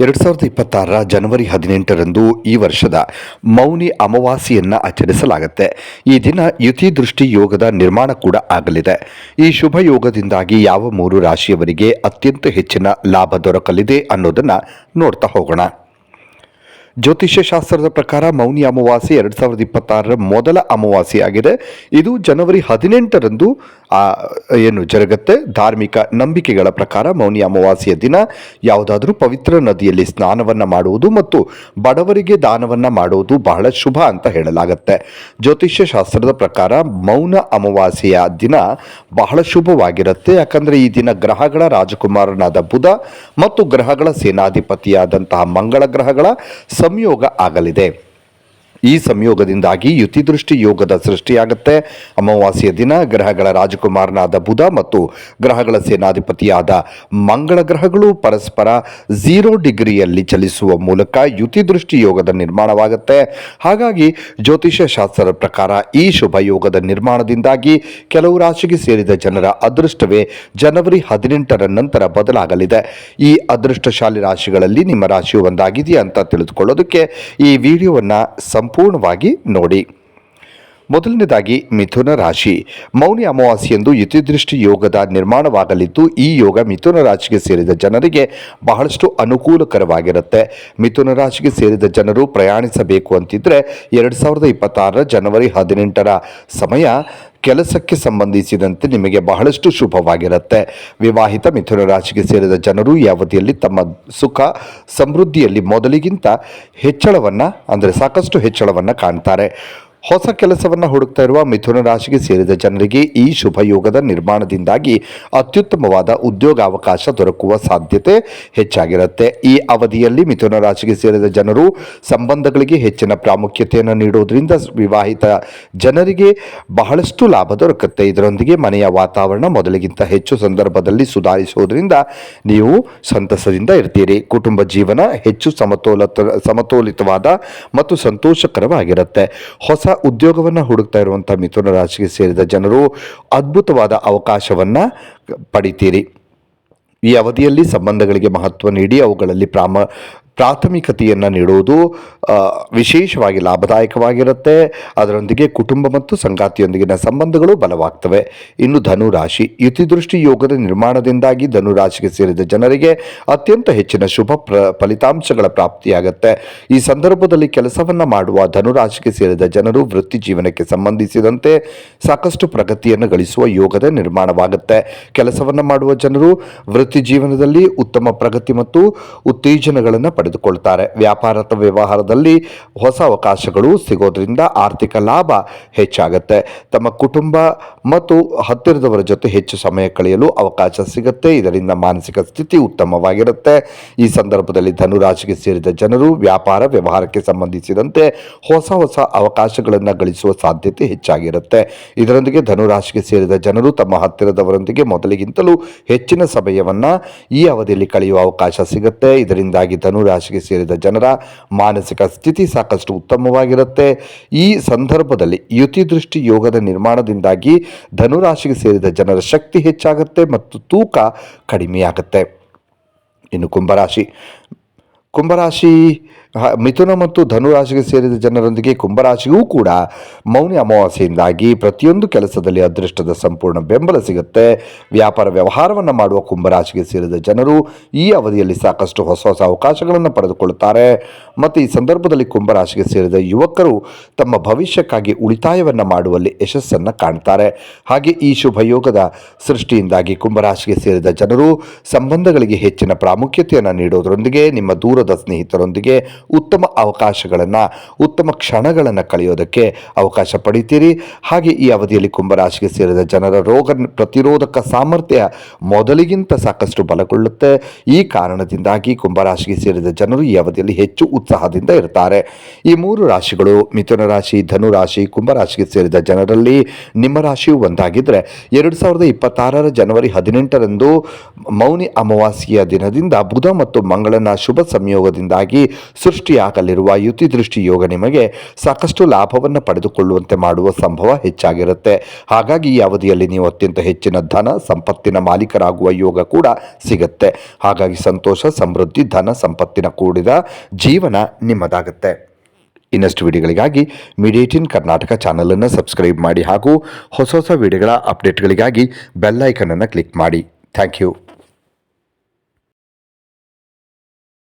2026 ಜನವರಿ 18ರಂದು ಈ ವರ್ಷದ ಮೌನಿ ಅಮಾವಾಸ್ಯೆಯನ್ನು ಆಚರಿಸಲಾಗುತ್ತೆ. ಈ ದಿನ ಯುತಿ ದೃಷ್ಟಿ ಯೋಗದ ನಿರ್ಮಾಣ ಕೂಡ ಆಗಲಿದೆ. ಈ ಶುಭ ಯೋಗದಿಂದಾಗಿ ಯಾವ 3 ರಾಶಿಯವರಿಗೆ ಅತ್ಯಂತ ಹೆಚ್ಚಿನ ಲಾಭ ದೊರಕಲಿದೆ ಅನ್ನೋದನ್ನು ನೋಡ್ತಾ ಹೋಗೋಣ. ಜ್ಯೋತಿಷ್ಯ ಶಾಸ್ತ್ರದ ಪ್ರಕಾರ ಮೌನಿ ಅಮಾವಾಸ್ಯೆ 2026ರ ಮೊದಲ ಅಮಾವಾಸ್ಯೆ ಆಗಿದೆ. ಇದು ಜನವರಿ 18ರಂದು ಏನು ಜರುಗುತ್ತೆ. ಧಾರ್ಮಿಕ ನಂಬಿಕೆಗಳ ಪ್ರಕಾರ ಮೌನಿ ಅಮಾವಾಸ್ಯೆಯ ದಿನ ಯಾವುದಾದ್ರೂ ಪವಿತ್ರ ನದಿಯಲ್ಲಿ ಸ್ನಾನವನ್ನು ಮಾಡುವುದು ಮತ್ತು ಬಡವರಿಗೆ ದಾನವನ್ನು ಮಾಡುವುದು ಬಹಳ ಶುಭ ಅಂತ ಹೇಳಲಾಗುತ್ತೆ. ಜ್ಯೋತಿಷ್ಯ ಶಾಸ್ತ್ರದ ಪ್ರಕಾರ ಮೌನ ಅಮಾವಾಸ್ಯೆಯ ದಿನ ಬಹಳ ಶುಭವಾಗಿರುತ್ತೆ. ಯಾಕಂದರೆ ಈ ದಿನ ಗ್ರಹಗಳ ರಾಜಕುಮಾರನಾದ ಬುಧ ಮತ್ತು ಗ್ರಹಗಳ ಸೇನಾಧಿಪತಿಯಾದಂತಹ ಮಂಗಳ ಗ್ರಹಗಳ ಸಂಯೋಗ ಆಗಲಿದೆ. ಈ ಸಂಯೋಗದಿಂದಾಗಿ ಯುತಿದೃಷ್ಟಿ ಯೋಗದ ಸೃಷ್ಟಿಯಾಗುತ್ತೆ. ಅಮಾವಾಸ್ಯೆಯ ದಿನ ಗ್ರಹಗಳ ರಾಜಕುಮಾರನಾದ ಬುಧ ಮತ್ತು ಗ್ರಹಗಳ ಸೇನಾಧಿಪತಿಯಾದ ಮಂಗಳ ಗ್ರಹಗಳು ಪರಸ್ಪರ 0 ಡಿಗ್ರಿಯಲ್ಲಿ ಚಲಿಸುವ ಮೂಲಕ ಯುತಿದೃಷ್ಟಿ ಯೋಗದ ನಿರ್ಮಾಣವಾಗುತ್ತೆ. ಹಾಗಾಗಿ ಜ್ಯೋತಿಷ್ಯ ಶಾಸ್ತ್ರದ ಪ್ರಕಾರ ಈ ಶುಭ ಯೋಗದ ನಿರ್ಮಾಣದಿಂದಾಗಿ ಕೆಲವು ರಾಶಿಗೆ ಸೇರಿದ ಜನರ ಅದೃಷ್ಟವೇ ಜನವರಿ 18ರ ನಂತರ ಬದಲಾಗಲಿದೆ. ಈ ಅದೃಷ್ಟಶಾಲಿ ರಾಶಿಗಳಲ್ಲಿ ನಿಮ್ಮ ರಾಶಿಯು ಒಂದಾಗಿದೆಯಾ ಅಂತ ತಿಳಿದುಕೊಳ್ಳೋದಕ್ಕೆ ಈ ವಿಡಿಯೋವನ್ನು ಸಂಪೂರ್ಣವಾಗಿ ನೋಡಿ. ಮೊದಲನೇದಾಗಿ ಮಿಥುನ ರಾಶಿ. ಮೌನಿ ಅಮಾವಾಸ್ಯೆಯಂದು ಯುತಿದೃಷ್ಟಿ ಯೋಗದ ನಿರ್ಮಾಣವಾಗಲಿದ್ದು ಈ ಯೋಗ ಮಿಥುನ ರಾಶಿಗೆ ಸೇರಿದ ಜನರಿಗೆ ಬಹಳಷ್ಟು ಅನುಕೂಲಕರವಾಗಿರುತ್ತೆ. ಮಿಥುನ ರಾಶಿಗೆ ಸೇರಿದ ಜನರು ಪ್ರಯಾಣಿಸಬೇಕು ಅಂತಿದ್ರೆ 2026 ಜನವರಿ 18ರ ಸಮಯ ಕೆಲಸಕ್ಕೆ ಸಂಬಂಧಿಸಿದಂತೆ ನಿಮಗೆ ಬಹಳಷ್ಟು ಶುಭವಾಗಿರುತ್ತೆ. ವಿವಾಹಿತ ಮಿಥುನ ರಾಶಿಗೆ ಸೇರಿದ ಜನರು ಈ ಅವಧಿಯಲ್ಲಿ ತಮ್ಮ ಸುಖ ಸಮೃದ್ಧಿಯಲ್ಲಿ ಮೊದಲಿಗಿಂತ ಸಾಕಷ್ಟು ಹೆಚ್ಚಳವನ್ನು ಕಾಣ್ತಾರೆ. ಹೊಸ ಕೆಲಸವನ್ನು ಹುಡುಕ್ತಾ ಇರುವ ಮಿಥುನ ರಾಶಿಗೆ ಸೇರಿದ ಜನರಿಗೆ ಈ ಶುಭ ಯೋಗದ ನಿರ್ಮಾಣದಿಂದಾಗಿ ಅತ್ಯುತ್ತಮವಾದ ಉದ್ಯೋಗಾವಕಾಶ ದೊರಕುವ ಸಾಧ್ಯತೆ ಹೆಚ್ಚಾಗಿರುತ್ತೆ. ಈ ಅವಧಿಯಲ್ಲಿ ಮಿಥುನ ರಾಶಿಗೆ ಸೇರಿದ ಜನರು ಸಂಬಂಧಗಳಿಗೆ ಹೆಚ್ಚಿನ ಪ್ರಾಮುಖ್ಯತೆಯನ್ನು ನೀಡೋದ್ರಿಂದ ವಿವಾಹಿತ ಜನರಿಗೆ ಬಹಳಷ್ಟು ಲಾಭ ದೊರಕುತ್ತೆ. ಇದರೊಂದಿಗೆ ಮನೆಯ ವಾತಾವರಣ ಮೊದಲಿಗಿಂತ ಹೆಚ್ಚು ಸಂದರ್ಭದಲ್ಲಿ ಸುಧಾರಿಸುವುದರಿಂದ ನೀವು ಸಂತಸದಿಂದ ಇರ್ತೀರಿ. ಕುಟುಂಬ ಜೀವನ ಹೆಚ್ಚು ಸಮತೋಲಿತವಾದ ಮತ್ತು ಸಂತೋಷಕರವಾಗಿರುತ್ತೆ. ಹೊಸ ಉದ್ಯೋಗವನ್ನು ಹುಡುಕ್ತಾ ಇರುವಂಥ ಮಿಥುನ ರಾಶಿಗೆ ಸೇರಿದ ಜನರು ಅದ್ಭುತವಾದ ಅವಕಾಶವನ್ನು ಪಡಿತೀರಿ. ಈ ಅವಧಿಯಲ್ಲಿ ಸಂಬಂಧಗಳಿಗೆ ಮಹತ್ವ ನೀಡಿ ಅವುಗಳಲ್ಲಿ ಪ್ರಾಥಮಿಕತೆಯನ್ನು ನೀಡುವುದು ವಿಶೇಷವಾಗಿ ಲಾಭದಾಯಕವಾಗಿರುತ್ತೆ. ಅದರೊಂದಿಗೆ ಕುಟುಂಬ ಮತ್ತು ಸಂಗಾತಿಯೊಂದಿಗಿನ ಸಂಬಂಧಗಳು ಬಲವಾಗ್ತವೆ. ಇನ್ನು ಧನುರಾಶಿ. ಯುತಿದೃಷ್ಟಿ ಯೋಗದ ನಿರ್ಮಾಣದಿಂದಾಗಿ ಧನುರಾಶಿಗೆ ಸೇರಿದ ಜನರಿಗೆ ಅತ್ಯಂತ ಹೆಚ್ಚಿನ ಶುಭ ಫಲಿತಾಂಶಗಳ ಪ್ರಾಪ್ತಿಯಾಗುತ್ತೆ. ಈ ಸಂದರ್ಭದಲ್ಲಿ ಕೆಲಸವನ್ನು ಮಾಡುವ ಧನುರಾಶಿಗೆ ಸೇರಿದ ಜನರು ವೃತ್ತಿ ಜೀವನಕ್ಕೆ ಸಂಬಂಧಿಸಿದಂತೆ ಸಾಕಷ್ಟು ಪ್ರಗತಿಯನ್ನು ಗಳಿಸುವ ಯೋಗದ ನಿರ್ಮಾಣವಾಗುತ್ತೆ. ಕೆಲಸವನ್ನು ಮಾಡುವ ಜನರು ವೃತ್ತಿ ಜೀವನದಲ್ಲಿ ಉತ್ತಮ ಪ್ರಗತಿ ಮತ್ತು ಉತ್ತೇಜನಗಳನ್ನು ಪಡೆದುಕೊಳ್ತಾರೆ. ವ್ಯಾಪಾರದ ವ್ಯವಹಾರದಲ್ಲಿ ಹೊಸ ಅವಕಾಶಗಳು ಸಿಗೋದ್ರಿಂದ ಆರ್ಥಿಕ ಲಾಭ ಹೆಚ್ಚಾಗುತ್ತೆ. ತಮ್ಮ ಕುಟುಂಬ ಮತ್ತು ಹತ್ತಿರದವರ ಜೊತೆ ಹೆಚ್ಚು ಸಮಯ ಕಳೆಯಲು ಅವಕಾಶ ಸಿಗುತ್ತೆ. ಇದರಿಂದ ಮಾನಸಿಕ ಸ್ಥಿತಿ ಉತ್ತಮವಾಗಿರುತ್ತೆ. ಈ ಸಂದರ್ಭದಲ್ಲಿ ಧನುರಾಶಿಗೆ ಸೇರಿದ ಜನರು ವ್ಯಾಪಾರ ವ್ಯವಹಾರಕ್ಕೆ ಸಂಬಂಧಿಸಿದಂತೆ ಹೊಸ ಅವಕಾಶಗಳನ್ನು ಗಳಿಸುವ ಸಾಧ್ಯತೆ ಹೆಚ್ಚಾಗಿರುತ್ತೆ. ಇದರೊಂದಿಗೆ ಧನುರಾಶಿಗೆ ಸೇರಿದ ಜನರು ತಮ್ಮ ಹತ್ತಿರದವರೊಂದಿಗೆ ಮೊದಲಿಗಿಂತಲೂ ಹೆಚ್ಚಿನ ಸಮಯವನ್ನು ಈ ಅವಧಿಯಲ್ಲಿ ಕಳೆಯುವ ಅವಕಾಶ ಸಿಗುತ್ತೆ. ಇದರಿಂದಾಗಿ ಧನುರಾಶಿಗೆ ಸೇರಿದ ಜನರ ಮಾನಸಿಕ ಸ್ಥಿತಿ ಸಾಕಷ್ಟು ಉತ್ತಮವಾಗಿರುತ್ತೆ. ಈ ಸಂದರ್ಭದಲ್ಲಿ ಯುತಿದೃಷ್ಟಿ ಯೋಗದ ನಿರ್ಮಾಣದಿಂದಾಗಿ ಧನುರಾಶಿಗೆ ಸೇರಿದ ಜನರ ಶಕ್ತಿ ಹೆಚ್ಚಾಗುತ್ತೆ ಮತ್ತು ತೂಕ ಕಡಿಮೆಯಾಗುತ್ತೆ. ಇನ್ನು ಕುಂಭರಾಶಿ ಮಿಥುನ ಮತ್ತು ಧನುರಾಶಿಗೆ ಸೇರಿದ ಜನರೊಂದಿಗೆ ಕುಂಭರಾಶಿಗೂ ಕೂಡ ಮೌನಿ ಅಮಾವಾಸ್ಯೆಯಿಂದಾಗಿ ಪ್ರತಿಯೊಂದು ಕೆಲಸದಲ್ಲಿ ಅದೃಷ್ಟದ ಸಂಪೂರ್ಣ ಬೆಂಬಲ ಸಿಗುತ್ತೆ. ವ್ಯಾಪಾರ ವ್ಯವಹಾರವನ್ನು ಮಾಡುವ ಕುಂಭರಾಶಿಗೆ ಸೇರಿದ ಜನರು ಈ ಅವಧಿಯಲ್ಲಿ ಸಾಕಷ್ಟು ಹೊಸ ಅವಕಾಶಗಳನ್ನು ಪಡೆದುಕೊಳ್ಳುತ್ತಾರೆ ಮತ್ತು ಈ ಸಂದರ್ಭದಲ್ಲಿ ಕುಂಭರಾಶಿಗೆ ಸೇರಿದ ಯುವಕರು ತಮ್ಮ ಭವಿಷ್ಯಕ್ಕಾಗಿ ಉಳಿತಾಯವನ್ನು ಮಾಡುವಲ್ಲಿ ಯಶಸ್ಸನ್ನು ಕಾಣ್ತಾರೆ. ಹಾಗೆ ಈ ಶುಭ ಯೋಗದ ಸೃಷ್ಟಿಯಿಂದಾಗಿ ಕುಂಭರಾಶಿಗೆ ಸೇರಿದ ಜನರು ಸಂಬಂಧಗಳಿಗೆ ಹೆಚ್ಚಿನ ಪ್ರಾಮುಖ್ಯತೆಯನ್ನು ನೀಡೋದರೊಂದಿಗೆ ನಿಮ್ಮ ದೂರದ ಸ್ನೇಹಿತರೊಂದಿಗೆ ಉತ್ತಮ ಉತ್ತಮ ಕ್ಷಣಗಳನ್ನು ಕಳೆಯೋದಕ್ಕೆ ಅವಕಾಶ ಪಡಿತೀರಿ. ಹಾಗೆ ಈ ಅವಧಿಯಲ್ಲಿ ಕುಂಭರಾಶಿಗೆ ಸೇರಿದ ಜನರ ರೋಗ ಪ್ರತಿರೋಧಕ ಸಾಮರ್ಥ್ಯ ಮೊದಲಿಗಿಂತ ಸಾಕಷ್ಟು ಬಲಗೊಳ್ಳುತ್ತೆ. ಈ ಕಾರಣದಿಂದಾಗಿ ಕುಂಭರಾಶಿಗೆ ಸೇರಿದ ಜನರು ಈ ಅವಧಿಯಲ್ಲಿ ಹೆಚ್ಚು ಉತ್ಸಾಹದಿಂದ ಇರ್ತಾರೆ. ಈ 3 ರಾಶಿಗಳು ಮಿಥುನ ರಾಶಿ, ಧನುರಾಶಿ, ಕುಂಭರಾಶಿಗೆ ಸೇರಿದ ಜನರಲ್ಲಿ ನಿಮ್ಮ ರಾಶಿಯು ಒಂದಾಗಿದ್ದರೆ 2026 ಜನವರಿ 18ರಂದು ಮೌನಿ ಅಮಾವಾಸ್ಯೆಯ ದಿನದಿಂದ ಬುಧ ಮತ್ತು ಮಂಗಳನ ಶುಭ ಸಂಯೋಗದಿಂದಾಗಿ ಸೃಷ್ಟಿಯಾಗಲಿರುವ ಯುತಿ ದೃಷ್ಟಿ ಯೋಗ ನಿಮಗೆ ಸಾಕಷ್ಟು ಲಾಭವನ್ನು ಪಡೆದುಕೊಳ್ಳುವಂತೆ ಮಾಡುವ ಸಂಭವ ಹೆಚ್ಚಾಗಿರುತ್ತೆ. ಹಾಗಾಗಿ ಈ ಅವಧಿಯಲ್ಲಿ ನೀವು ಅತ್ಯಂತ ಹೆಚ್ಚಿನ ಧನ ಸಂಪತ್ತಿನ ಮಾಲೀಕರಾಗುವ ಯೋಗ ಕೂಡ ಸಿಗುತ್ತೆ. ಹಾಗಾಗಿ ಸಂತೋಷ, ಸಮೃದ್ಧಿ, ಧನ ಸಂಪತ್ತಿನ ಕೂಡಿದ ಜೀವನ ನಿಮ್ಮದಾಗುತ್ತೆ. ಇನ್ನಷ್ಟು ವಿಡಿಯೋಗಳಿಗಾಗಿ ಮೀಡಿಯಾ18 ಕರ್ನಾಟಕ ಚಾನಲನ್ನು ಸಬ್ಸ್ಕ್ರೈಬ್ ಮಾಡಿ ಹಾಗೂ ಹೊಸ ವಿಡಿಯೋಗಳ ಅಪ್ಡೇಟ್ಗಳಿಗಾಗಿ ಬೆಲ್ ಐಕನ್ ಅನ್ನು ಕ್ಲಿಕ್ ಮಾಡಿ. Thank you.